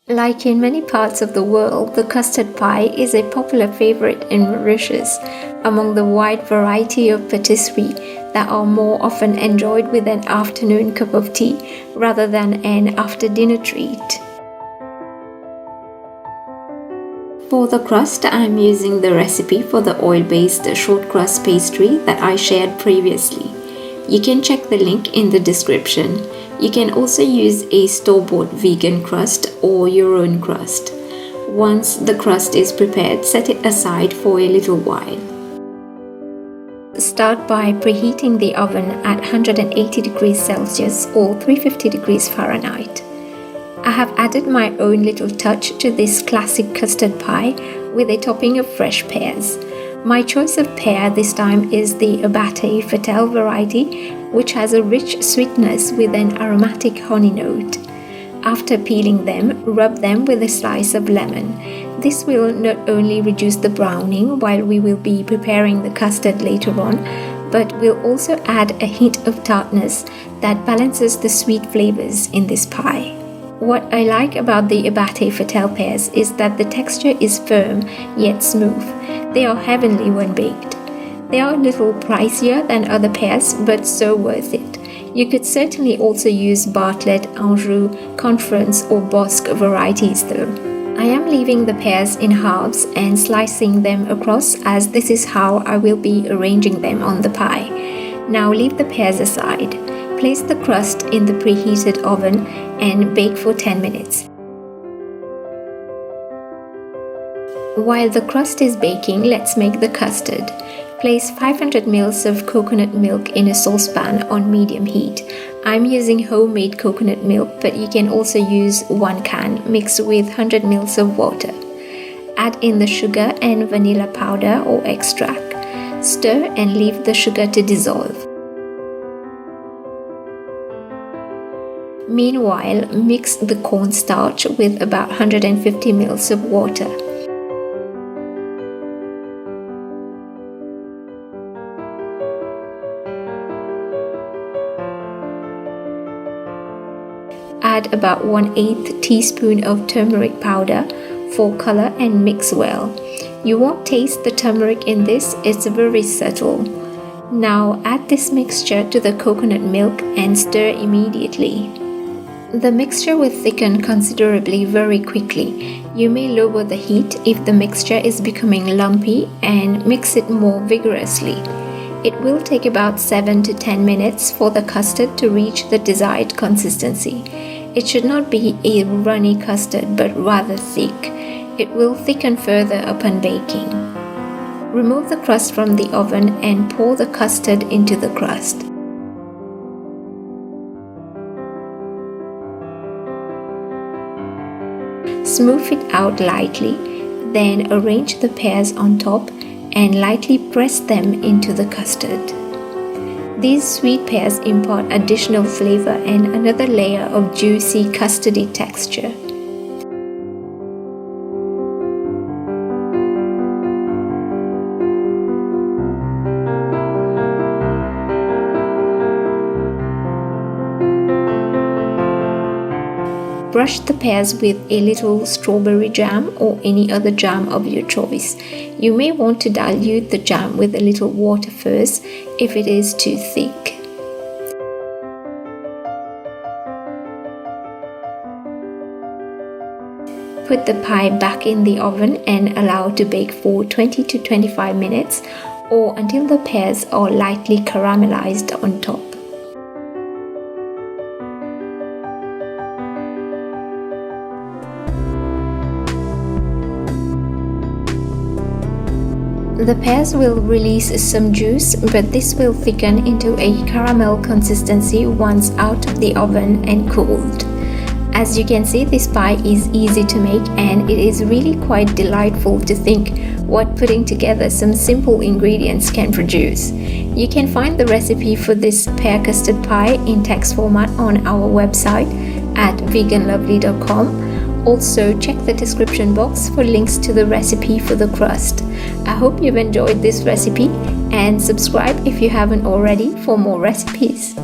Like in many parts of the world, the custard pie is a popular favorite in Mauritius among the wide variety of patisserie that are more often enjoyed with an afternoon cup of tea rather than an after-dinner treat. For the crust, I'm using the recipe for the oil-based shortcrust pastry that I shared previously. You can check the link in the description. You can also use a store-bought vegan crust or your own crust. Once the crust is prepared, set it aside for a little while. Start by preheating the oven at 180 degrees Celsius or 350 degrees Fahrenheit. I have added my own little touch to this classic custard pie with a topping of fresh pears. My choice of pear this time is the Abate Fetel variety, which has a rich sweetness with an aromatic honey note. After peeling them, rub them with a slice of lemon. This will not only reduce the browning while we will be preparing the custard later on, but will also add a hint of tartness that balances the sweet flavors in this pie. What I like about the Abate Fetel pears is that the texture is firm yet smooth. They are heavenly when baked. They are a little pricier than other pears, but so worth it. You could certainly also use Bartlett, Anjou, Conference or Bosc varieties though. I am leaving the pears in halves and slicing them across, as this is how I will be arranging them on the pie. Now leave the pears aside. Place the crust in the preheated oven and bake for 10 minutes. While the crust is baking, let's make the custard. Place 500 ml of coconut milk in a saucepan on medium heat. I'm using homemade coconut milk, but you can also use 1 can mixed with 100 ml of water. Add in the sugar and vanilla powder or extract. Stir and leave the sugar to dissolve. Meanwhile, mix the cornstarch with about 150 ml of water. Add about 1/8 teaspoon of turmeric powder for color and mix well. You won't taste the turmeric in this, it's very subtle. Now add this mixture to the coconut milk and stir immediately. The mixture will thicken considerably very quickly. You may lower the heat if the mixture is becoming lumpy and mix it more vigorously. It will take about 7 to 10 minutes for the custard to reach the desired consistency. It should not be a runny custard but rather thick. It will thicken further upon baking. Remove the crust from the oven and pour the custard into the crust. Smooth it out lightly, then arrange the pears on top and lightly press them into the custard. These sweet pears impart additional flavor and another layer of juicy custardy texture. Brush the pears with a little strawberry jam or any other jam of your choice. You may want to dilute the jam with a little water first if it is too thick. Put the pie back in the oven and allow to bake for 20 to 25 minutes or until the pears are lightly caramelized on top. The pears will release some juice, but this will thicken into a caramel consistency once out of the oven and cooled. As you can see, this pie is easy to make and it is really quite delightful to think what putting together some simple ingredients can produce. You can find the recipe for this pear custard pie in text format on our website at veganlovlie.com. Also, check the description box for links to the recipe for the crust. I hope you've enjoyed this recipe and subscribe if you haven't already for more recipes.